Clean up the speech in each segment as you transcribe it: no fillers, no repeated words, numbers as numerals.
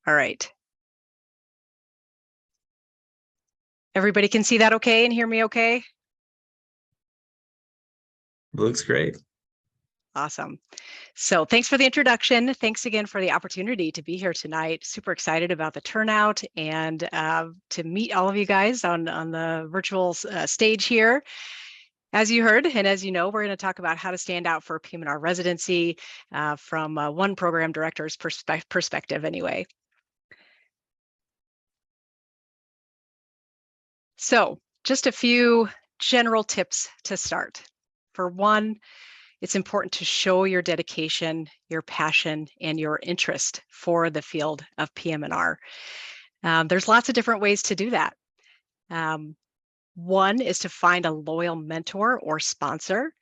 All right. Everybody can see that okay and hear me okay? Looks great. Awesome. So thanks for the introduction. Thanks again for the opportunity to be here tonight. Super excited about the turnout and to meet all of you guys on the virtual stage here. As you heard, and as you know, we're going to talk about how to stand out for PM&R residency from one program director's perspective anyway. So just a few general tips to start. For one, it's important to show your dedication, your passion, and your interest for the field of PM&R. There's lots of different ways to do that. One is to find a loyal mentor or sponsor.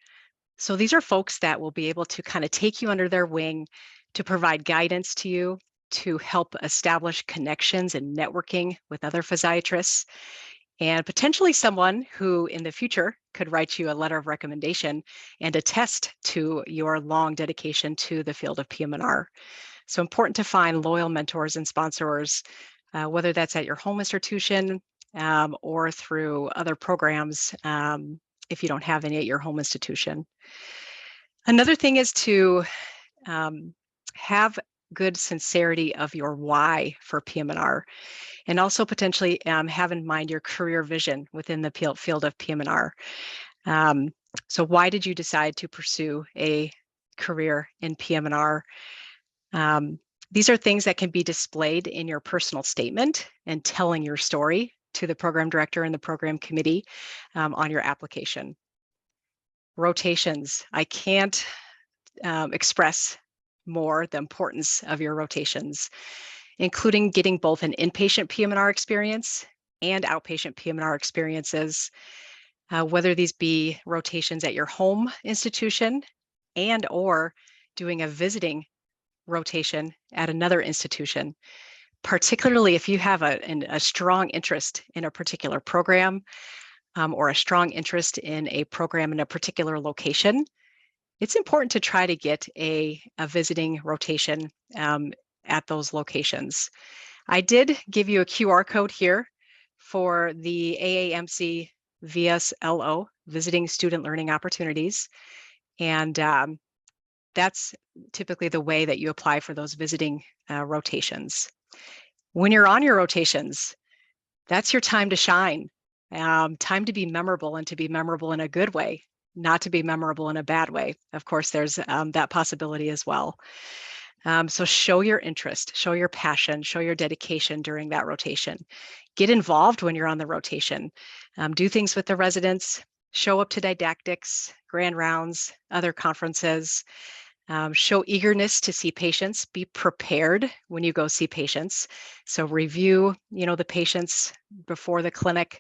So these are folks that will be able to kind of take you under their wing to provide guidance to you, to help establish connections and networking with other physiatrists, and potentially someone who in the future could write you a letter of recommendation and attest to your long dedication to the field of PM&R. So important to find loyal mentors and sponsors, whether that's at your home institution or through other programs if you don't have any at your home institution. Another thing is to have good sincerity of your why for PM&R, and also potentially have in mind your career vision within the field of PM&R. So why did you decide to pursue a career in PM&R? These are things that can be displayed in your personal statement and telling your story to the program director and the program committee on your application. Rotations. I can't express more the importance of your rotations, including getting both an inpatient PM&R experience and outpatient PM&R experiences, whether these be rotations at your home institution and or doing a visiting rotation at another institution, particularly if you have a strong interest in a particular program or a strong interest in a program in a particular location. It's important to try to get a visiting rotation at those locations. I did give you a QR code here for the AAMC VSLO, Visiting Student Learning Opportunities. And that's typically the way that you apply for those visiting rotations. When you're on your rotations, that's your time to shine, time to be memorable, and to be memorable in a good way, not to be memorable in a bad way. Of course, there's that possibility as well. So show your interest, show your passion, show your dedication during that rotation. Get involved when you're on the rotation. Do things with the residents, show up to didactics, grand rounds, other conferences. Show eagerness to see patients. Be prepared when you go see patients. So review, the patients before the clinic.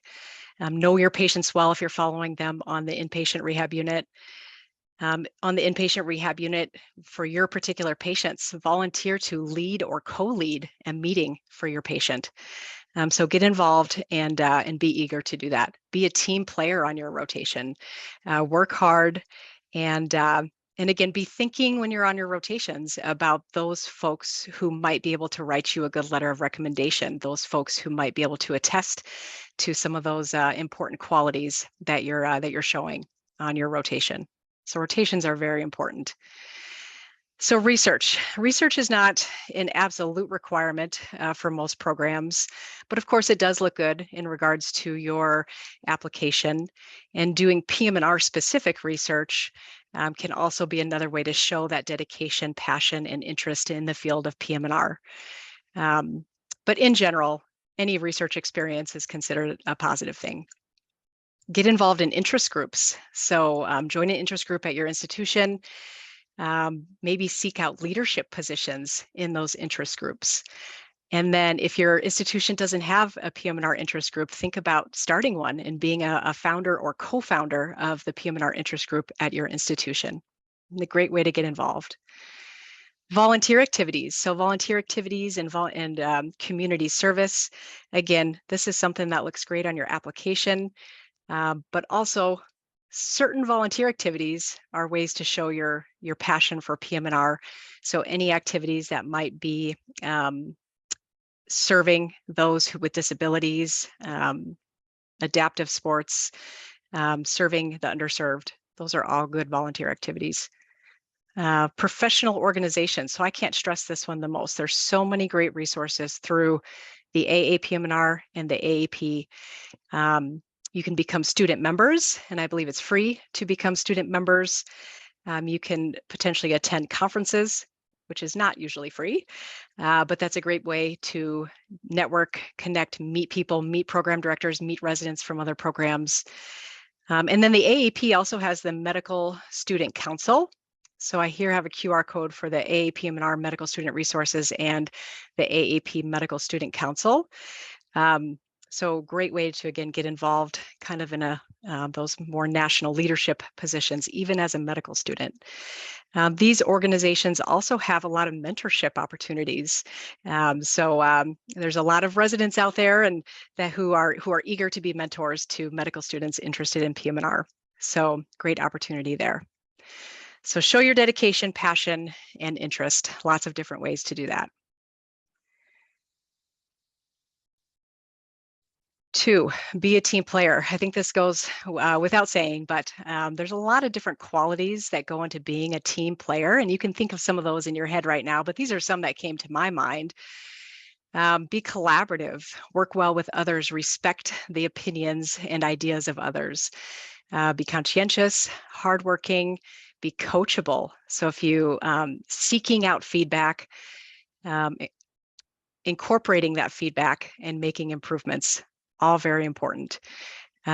Know your patients well if you're following them on the inpatient rehab unit. On the inpatient rehab unit, for your particular patients, volunteer to lead or co-lead a meeting for your patient. So get involved and be eager to do that. Be a team player on your rotation. Work hard and again, be thinking when you're on your rotations about those folks who might be able to write you a good letter of recommendation, those folks who might be able to attest to some of those important qualities that you're showing on your rotation. So rotations are very important. So research is not an absolute requirement for most programs, but of course it does look good in regards to your application, and doing PM&R specific research can also be another way to show that dedication, passion, and interest in the field of PM&R. But in general, any research experience is considered a positive thing. Get involved in interest groups. So join an interest group at your institution. Maybe seek out leadership positions in those interest groups. And then if your institution doesn't have a PM&R interest group, think about starting one and being a founder or co-founder of the PM&R interest group at your institution. A great way to get involved. Volunteer activities. So volunteer activities and community service. Again, this is something that looks great on your application, but also certain volunteer activities are ways to show your passion for PM&R. So any activities that might be serving those with disabilities, adaptive sports, serving the underserved. Those are all good volunteer activities. Professional organizations. So I can't stress this one the most. There's so many great resources through the AAPM&R and the AAP. You can become student members, and I believe it's free to become student members. You can potentially attend conferences, which is not usually free, but that's a great way to network, connect, meet people, meet program directors, meet residents from other programs. And then the AAP also has the Medical Student Council. So I here have a QR code for the AAPM&R Medical Student Resources and the AAP Medical Student Council. So great way to, again, get involved kind of in those more national leadership positions, even as a medical student. These organizations also have a lot of mentorship opportunities. There's a lot of residents out there and who are eager to be mentors to medical students interested in PM&R. So great opportunity there. So show your dedication, passion, and interest. Lots of different ways to do that. 2, be a team player. I think this goes without saying, but there's a lot of different qualities that go into being a team player, and you can think of some of those in your head right now, but these are some that came to my mind. Be collaborative, work well with others, respect the opinions and ideas of others. Be conscientious, hardworking, be coachable. So if you seeking out feedback, incorporating that feedback and making improvements, all very important.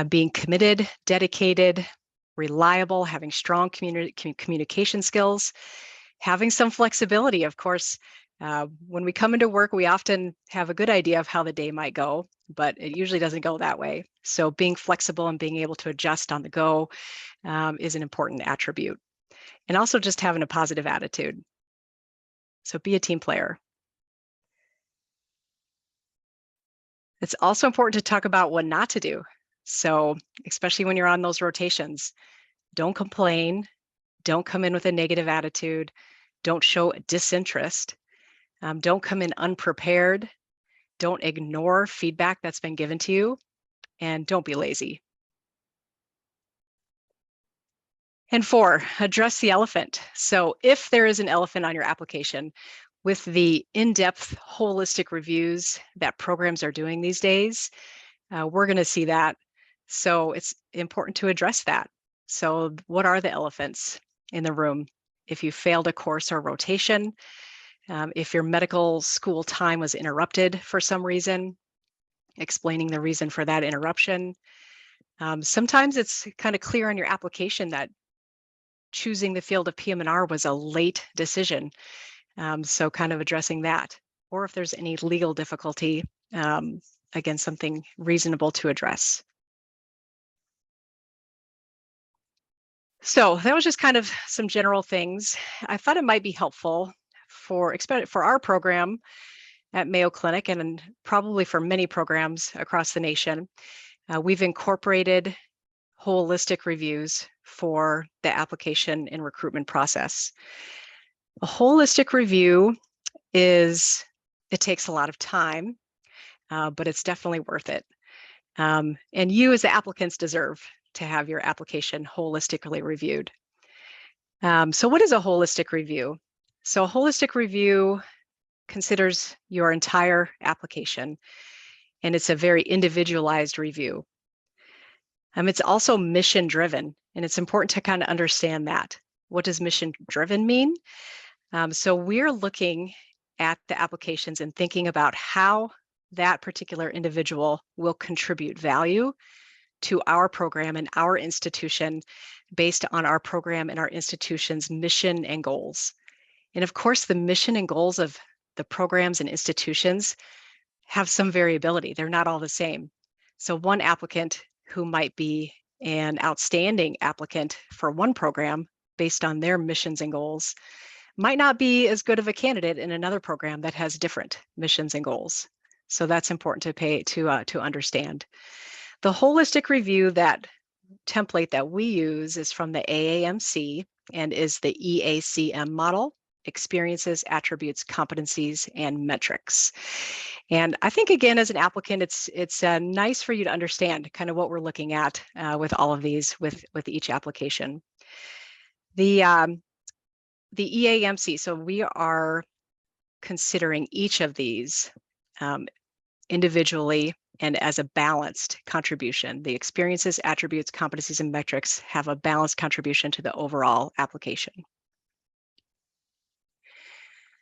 Being committed, dedicated, reliable, having strong communication skills, having some flexibility. Of course, when we come into work, we often have a good idea of how the day might go, but it usually doesn't go that way. So being flexible and being able to adjust on the go is an important attribute. And also just having a positive attitude. So be a team player. It's also important to talk about what not to do. So especially when you're on those rotations, don't complain, don't come in with a negative attitude, don't show disinterest, don't come in unprepared, don't ignore feedback that's been given to you, and don't be lazy. And 4, address the elephant. So if there is an elephant on your application, with the in-depth holistic reviews that programs are doing these days, we're going to see that. So it's important to address that. So what are the elephants in the room? If you failed a course or rotation, if your medical school time was interrupted for some reason, explaining the reason for that interruption. Sometimes it's kind of clear on your application that choosing the field of PM&R was a late decision. So kind of addressing that, or if there's any legal difficulty, again, something reasonable to address. So that was just kind of some general things. I thought it might be helpful for our program at Mayo Clinic, and probably for many programs across the nation. We've incorporated holistic reviews for the application and recruitment process. A holistic review it takes a lot of time, but it's definitely worth it. And you as the applicants deserve to have your application holistically reviewed. So what is a holistic review? So a holistic review considers your entire application, and it's a very individualized review. It's also mission driven, and it's important to kind of understand that. What does mission driven mean? So we're looking at the applications and thinking about how that particular individual will contribute value to our program and our institution based on our program and our institution's mission and goals. And of course, the mission and goals of the programs and institutions have some variability. They're not all the same. So one applicant who might be an outstanding applicant for one program based on their missions and goals might not be as good of a candidate in another program that has different missions and goals. So that's important to understand. The holistic review, that template that we use, is from the AAMC and is the EACM model: experiences, attributes, competencies, and metrics. And I think, again, as an applicant, it's nice for you to understand kind of what we're looking at with all of these, with each application. The EAMC, so we are considering each of these individually and as a balanced contribution. The experiences, attributes, competencies, and metrics have a balanced contribution to the overall application.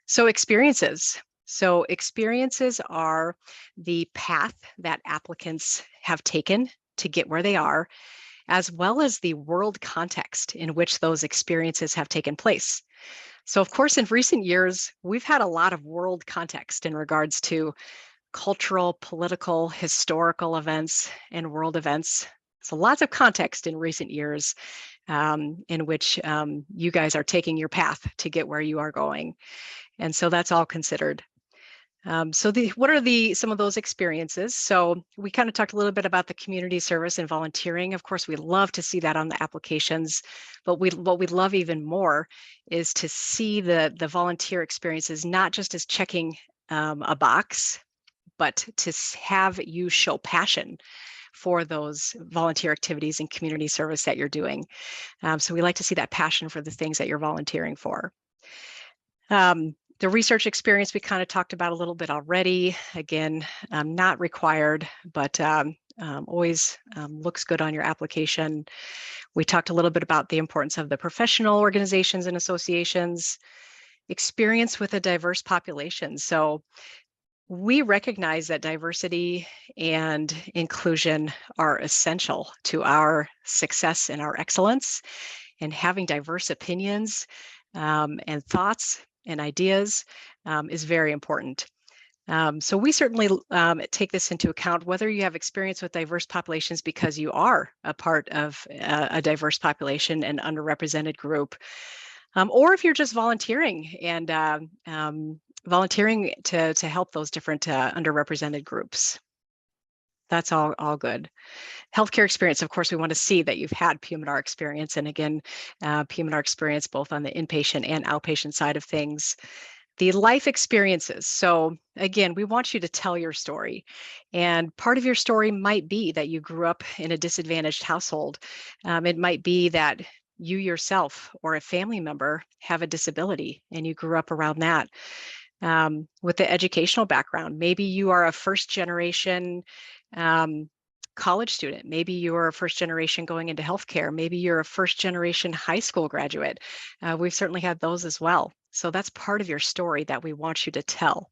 So experiences. So experiences are the path that applicants have taken to get where they are, as well as the world context in which those experiences have taken place. So of course, in recent years, we've had a lot of world context in regards to cultural, political, historical events, and world events. So lots of context in recent years in which you guys are taking your path to get where you are going. And so that's all considered. So what are some of those experiences? So we kind of talked a little bit about the community service and volunteering. Of course, we love to see that on the applications, but what we love even more is to see the volunteer experiences, not just as checking a box, but to have you show passion for those volunteer activities and community service that you're doing. So we like to see that passion for the things that you're volunteering for. The research experience we kind of talked about a little bit already. Again, not required, but always looks good on your application. We talked a little bit about the importance of the professional organizations and associations, experience with a diverse population. So we recognize that diversity and inclusion are essential to our success and our excellence, and having diverse opinions and thoughts and ideas is very important. So we certainly take this into account, whether you have experience with diverse populations because you are a part of a diverse population and underrepresented group, or if you're just volunteering and volunteering to help those different underrepresented groups. That's all good. Healthcare experience, of course, we want to see that you've had PM&R experience. And again, PM&R experience both on the inpatient and outpatient side of things. The life experiences. So again, we want you to tell your story. And part of your story might be that you grew up in a disadvantaged household. It might be that you yourself or a family member have a disability and you grew up around that. With the educational background, maybe you are a first generation college student. Maybe you're a first generation going into healthcare. Maybe you're a first generation high school graduate. We've certainly had those as well. So that's part of your story that we want you to tell.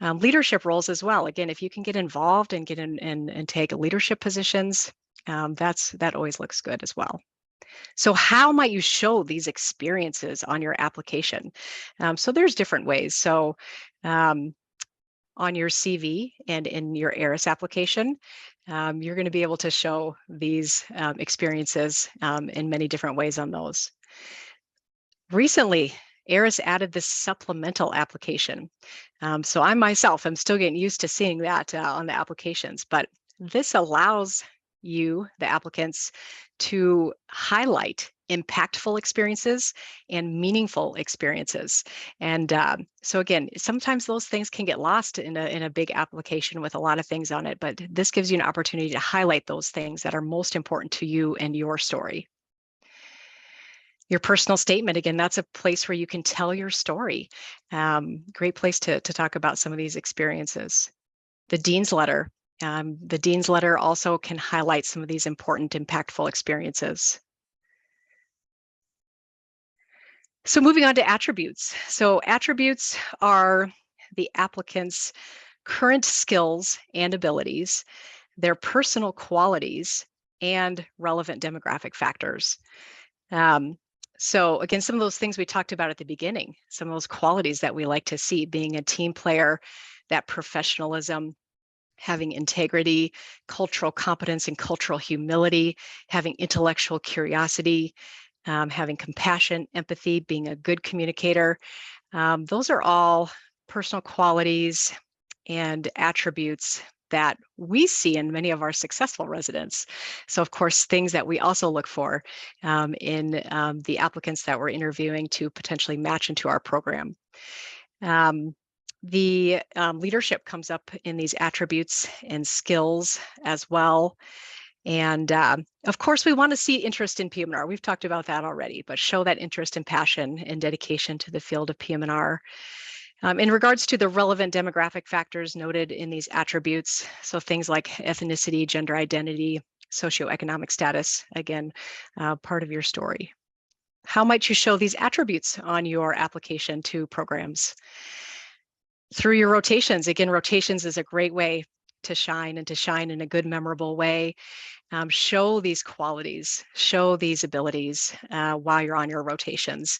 Leadership roles as well. Again, if you can get involved and get in and take leadership positions, that always looks good as well. So how might you show these experiences on your application? So there's different ways. So on your CV and in your ARIS application, you're going to be able to show these experiences in many different ways on those. Recently, ARIS added this supplemental application. So I myself am still getting used to seeing that on the applications, but this allows you, the applicants, to highlight impactful experiences and meaningful experiences. And so again, sometimes those things can get lost in a big application with a lot of things on it, but this gives you an opportunity to highlight those things that are most important to you and your story. Your personal statement, again, that's a place where you can tell your story. Great place to talk about some of these experiences. The Dean's Letter. The Dean's Letter also can highlight some of these important, impactful experiences. So moving on to attributes. So attributes are the applicant's current skills and abilities, their personal qualities, and relevant demographic factors. So again, some of those things we talked about at the beginning, some of those qualities that we like to see, being a team player, that professionalism, having integrity, cultural competence and cultural humility, having intellectual curiosity, having compassion, empathy, being a good communicator. Those are all personal qualities and attributes that we see in many of our successful residents. So of course, things that we also look for in the applicants that we're interviewing to potentially match into our program. The leadership comes up in these attributes and skills as well. And of course, we want to see interest in PM&R. We've talked about that already, but show that interest and passion and dedication to the field of PM&R. In regards to the relevant demographic factors noted in these attributes, so things like ethnicity, gender identity, socioeconomic status, again, part of your story. How might you show these attributes on your application to programs? Through your rotations. Again, rotations is a great way to shine and to shine in a good, memorable way. Show these qualities, show these abilities while you're on your rotations.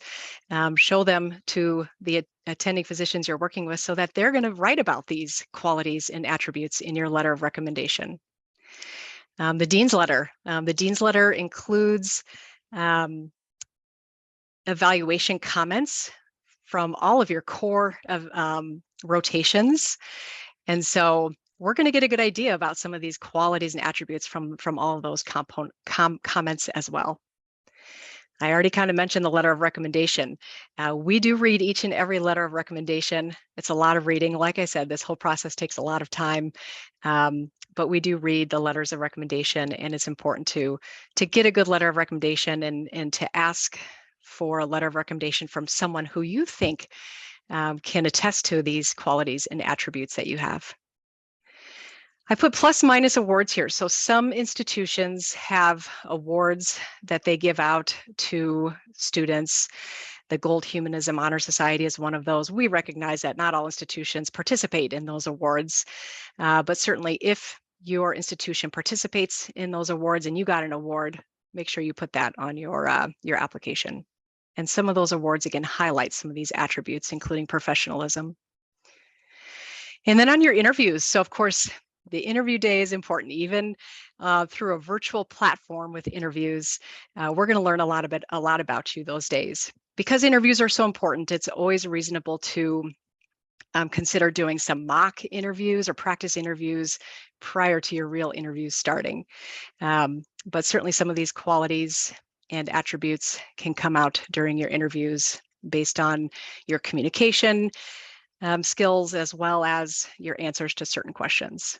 Show them to the attending physicians you're working with so that they're going to write about these qualities and attributes in your letter of recommendation. The Dean's Letter. The Dean's Letter includes evaluation comments from all of your core of rotations. And so we're going to get a good idea about some of these qualities and attributes from all of those comments as well. I already kind of mentioned the letter of recommendation. We do read each and every letter of recommendation. It's a lot of reading. Like I said, this whole process takes a lot of time, but we do read the letters of recommendation, and it's important to get a good letter of recommendation and to ask for a letter of recommendation from someone who you think can attest to these qualities and attributes that you have. I put plus minus awards here. So some institutions have awards that they give out to students. The Gold Humanism Honor Society is one of those. We recognize that not all institutions participate in those awards, but certainly if your institution participates in those awards and you got an award, make sure you put that on your application. And some of those awards, again, highlight some of these attributes, including professionalism. And then on your interviews, so of course, the interview day is important. Even through a virtual platform with interviews, we're going to learn a lot about you those days. Because interviews are so important, it's always reasonable to consider doing some mock interviews or practice interviews prior to your real interviews starting. But certainly some of these qualities and attributes can come out during your interviews based on your communication skills as well as your answers to certain questions.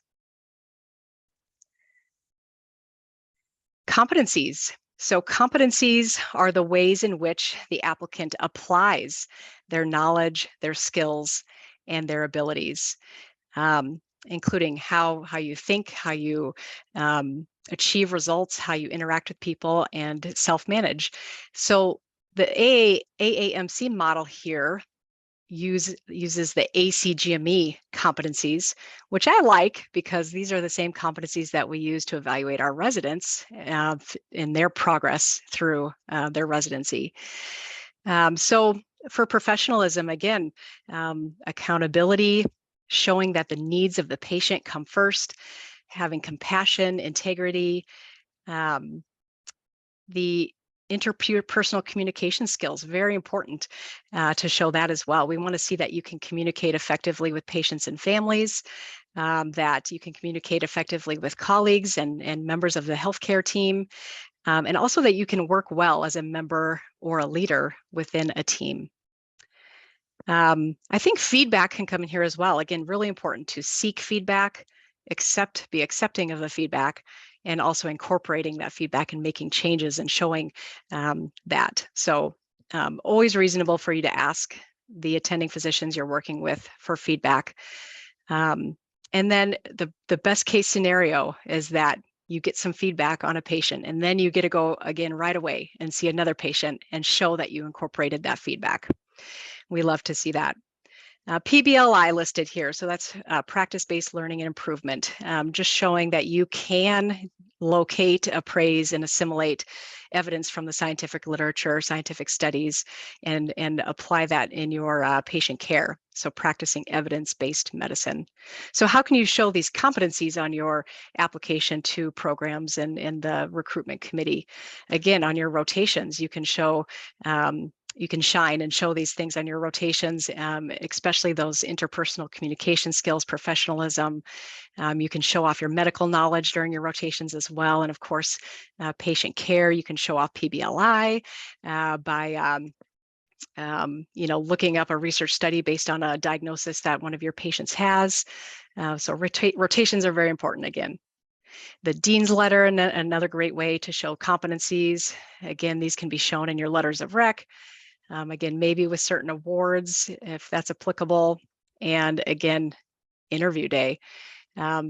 Competencies. So competencies are the ways in which the applicant applies their knowledge, their skills, and their abilities, including how you think, how you achieve results, how you interact with people, and self-manage. So the AAMC model here uses the EACM competencies, which I like because these are the same competencies that we use to evaluate our residents in their progress through their residency. So for professionalism, again, accountability, showing that the needs of the patient come first, having compassion, integrity, the interpersonal communication skills, very important to show that as well. We want to see that you can communicate effectively with patients and families, that you can communicate effectively with colleagues and members of the healthcare team, and also that you can work well as a member or a leader within a team. I think feedback can come in here as well. Again, really important to seek feedback, be accepting of the feedback, and also incorporating that feedback and making changes and showing that. So always reasonable for you to ask the attending physicians you're working with for feedback. And then the best case scenario is that you get some feedback on a patient and then you get to go again right away and see another patient and show that you incorporated that feedback. We love to see that. PBLI listed here, so that's practice-based learning and improvement, just showing that you can locate, appraise, and assimilate evidence from the scientific literature, scientific studies, and apply that in your patient care. So practicing evidence-based medicine. So how can you show these competencies on your application to programs and the recruitment committee? Again, on your rotations, you can show you can shine and show these things on your rotations, especially those interpersonal communication skills, professionalism. You can show off your medical knowledge during your rotations as well. And of course, patient care, you can show off PBLI by looking up a research study based on a diagnosis that one of your patients has. So rotations are very important again. The dean's letter, another great way to show competencies. Again, these can be shown in your letters of rec. Again, maybe with certain awards, if that's applicable. And again, interview day.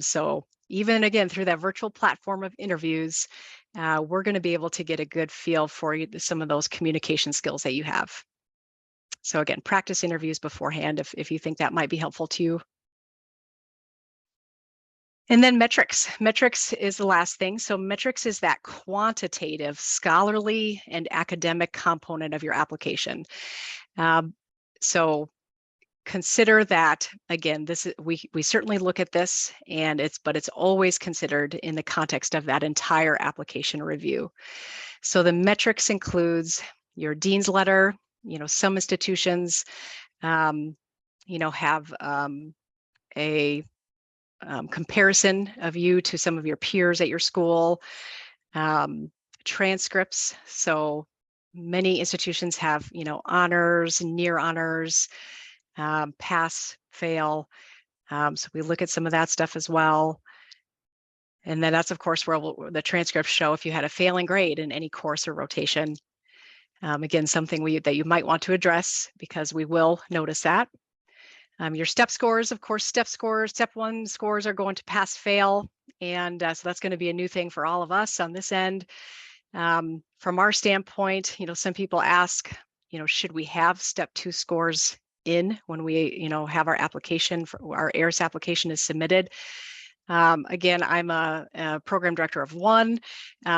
So even again, through that virtual platform of interviews, we're going to be able to get a good feel for some of those communication skills that you have. So again, practice interviews beforehand if you think that might be helpful to you. And then metrics. Metrics is the last thing. So metrics is that quantitative, scholarly, and academic component of your application. So consider that, again, this is, we certainly look at this, but it's always considered in the context of that entire application review. So the metrics includes your dean's letter. Some institutions, have a comparison of you to some of your peers at your school. Transcripts. So many institutions have, honors, near honors, pass, fail. So we look at some of that stuff as well. And then that's, of course, where the transcripts show if you had a failing grade in any course or rotation. Again, something that you might want to address because we will notice that. Your step scores, of course, step 1 scores are going to pass, fail. And so that's going to be a new thing for all of us on this end. From our standpoint, some people ask, should we have step 2 scores in when we, have our application, our AIRS application is submitted? Again, I'm a program director of one,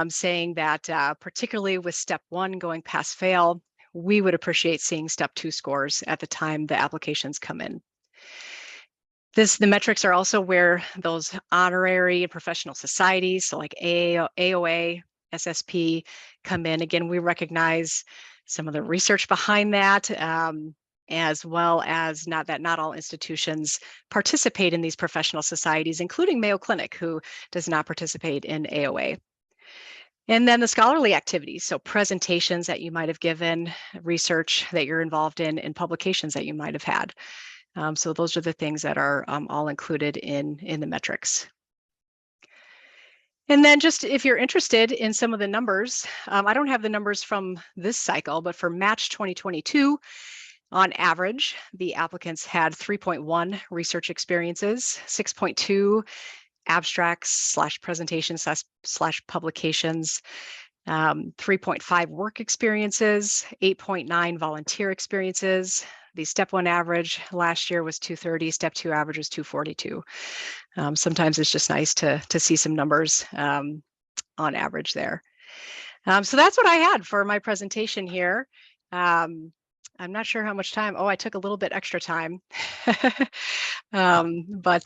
saying that particularly with step 1 going pass, fail, we would appreciate seeing step 2 scores at the time the applications come in. The metrics are also where those honorary and professional societies, so like AOA, SSP, come in. Again, we recognize some of the research behind that, as well as not all institutions participate in these professional societies, including Mayo Clinic, who does not participate in AOA. And then the scholarly activities, so presentations that you might have given, research that you're involved in, and publications that you might have had. So those are the things that are all included in the metrics. And then just if you're interested in some of the numbers, I don't have the numbers from this cycle, but for Match 2022, on average, the applicants had 3.1 research experiences, 6.2 abstracts / presentations / publications, 3.5 work experiences, 8.9 volunteer experiences. The step 1 average last year was 230, step 2 average was 242. Sometimes it's just nice to see some numbers on average there. So that's what I had for my presentation here. I'm not sure how much time. Oh, I took a little bit extra time. But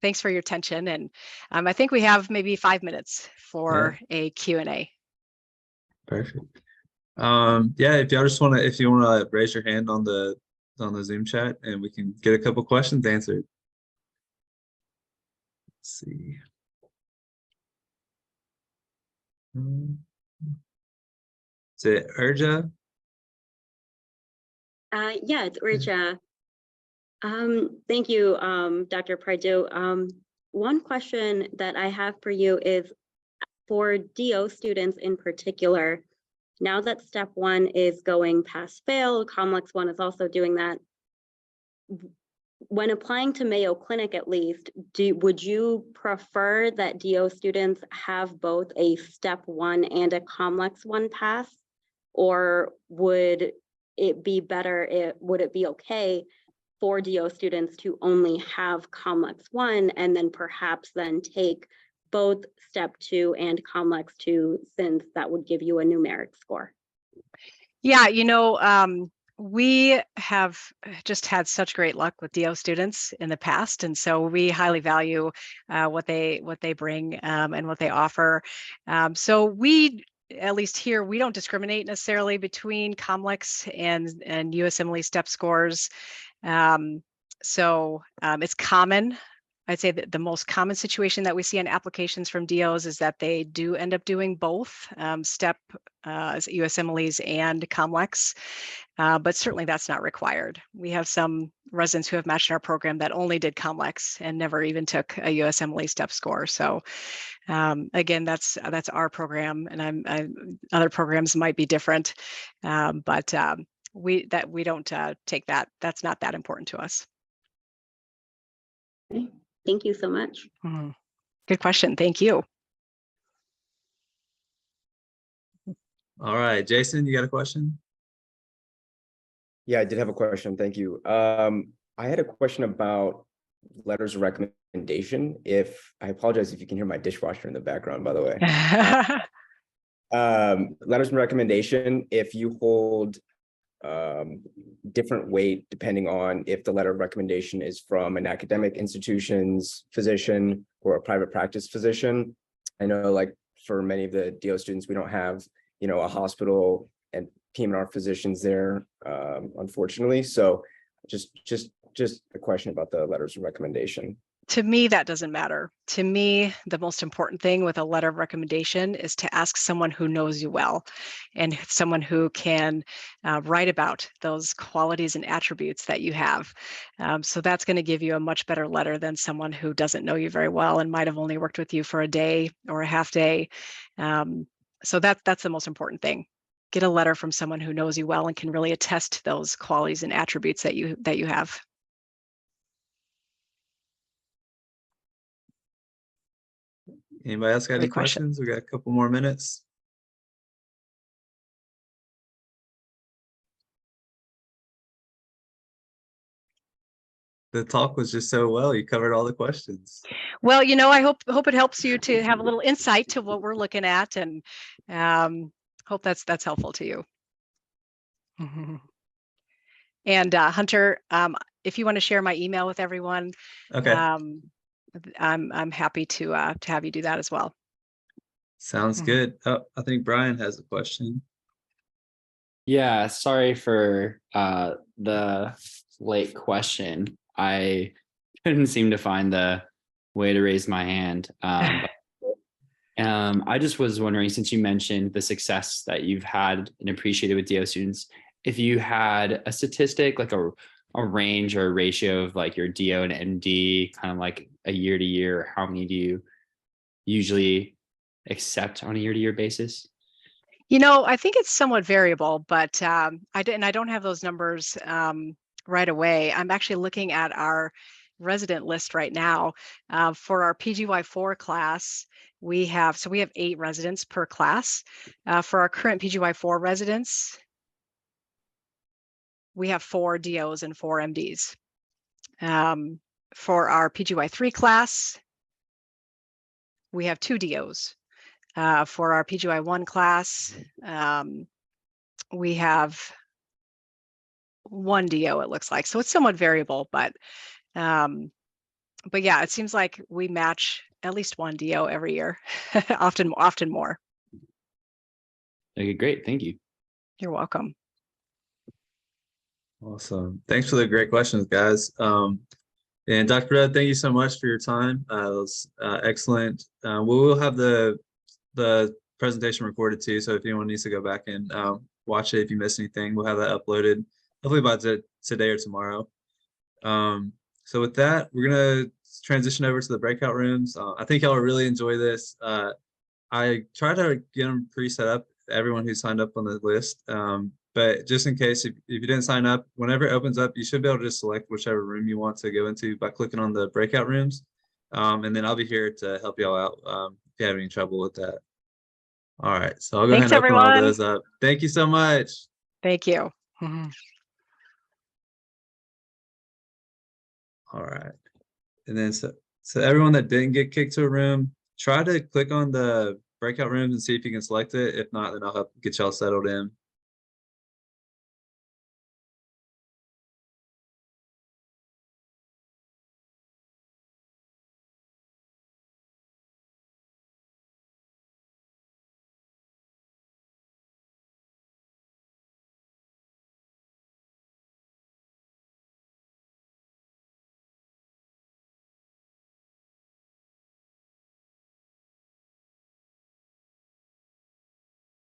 thanks for your attention. And I think we have maybe 5 minutes for a Q&A. Perfect. If you want to raise your hand on the Zoom chat, and we can get a couple questions answered. Let's see. Is it Urja? Yeah, it's Urja. Thank you, Dr. Prideaux. One question that I have for you is for DO students in particular. Now that step 1 is going pass, fail, Comlex 1 is also doing that. When applying to Mayo Clinic, at least, would you prefer that DO students have both a step 1 and a Comlex 1 pass? Or would it be better, would it be okay for DO students to only have Comlex 1 and then perhaps then take both step 2 and Comlex 2, since that would give you a numeric score? Yeah, we have just had such great luck with DO students in the past, and so we highly value what they bring and what they offer. So we, at least here, we don't discriminate necessarily between Comlex and USMLE step scores. So it's common I'd say that the most common situation that we see on applications from DOs is that they do end up doing both STEP, USMLEs and COMLEX, but certainly that's not required. We have some residents who have matched in our program that only did COMLEX and never even took a USMLE STEP score. So again, that's our program, and other programs might be different, but we don't take that. That's not that important to us. Okay. Thank you so much. Mhm. Good question. Thank you. All right, Jason, you got a question? Yeah, I did have a question. Thank you. I had a question about letters of recommendation. I apologize if you can hear my dishwasher in the background, by the way. Letters of recommendation, if you hold different weight depending on if the letter of recommendation is from an academic institution's physician or a private practice physician. I know, like, for many of the DO students, we don't have, a hospital and PM&R physicians there, unfortunately. So just a question about the letters of recommendation. To me, that doesn't matter. To me, the most important thing with a letter of recommendation is to ask someone who knows you well and someone who can write about those qualities and attributes that you have. So that's going to give you a much better letter than someone who doesn't know you very well and might have only worked with you for a day or a half day. So that's the most important thing. Get a letter from someone who knows you well and can really attest to those qualities and attributes that you have. Anybody else got any Great question. questions? We got a couple more minutes. The talk was just so well. You covered all the questions. Well, I hope it helps you to have a little insight to what we're looking at, and hope that's helpful to you. And Hunter, if you want to share my email with everyone, Okay. I'm happy to have you do that as well. Sounds good. Oh, I think Brian has a question. Yeah, sorry for the late question. I couldn't seem to find the way to raise my hand. I just was wondering, since you mentioned the success that you've had and appreciated with DO students, if you had a statistic, like a range or a ratio of like your DO and MD, kind of like a year to year, how many do you usually accept on a year to year basis? I think it's somewhat variable, but I don't have those numbers right away. I'm actually looking at our resident list right now. For our PGY4 class, we have 8 residents per class. For our current PGY4 residents, we have 4 DOs and 4 MDs. For our PGY3 class, we have 2 DOs. For our PGY1 class, we have 1 DO, it looks like. So it's somewhat variable, but yeah, it seems like we match at least 1 DO every year, often more. Okay, great. Thank you. You're welcome. Awesome. Thanks for the great questions, guys. And Dr. Red, thank you so much for your time. It was excellent. We will have the presentation recorded too, so if anyone needs to go back and watch it, if you missed anything, we'll have that uploaded hopefully by today or tomorrow. So with that, we're gonna transition over to the breakout rooms. I think y'all will really enjoy this. I try to get them pre-set up, everyone who signed up on the list, but just in case, if you didn't sign up, whenever it opens up, you should be able to just select whichever room you want to go into by clicking on the breakout rooms, and then I'll be here to help y'all out if you have any trouble with that. All right, so I'll go ahead and open all those up. Thank you so much. Thank you. All right, and then so everyone that didn't get kicked to a room, try to click on the breakout rooms and see if you can select it. If not, then I'll help get y'all settled in.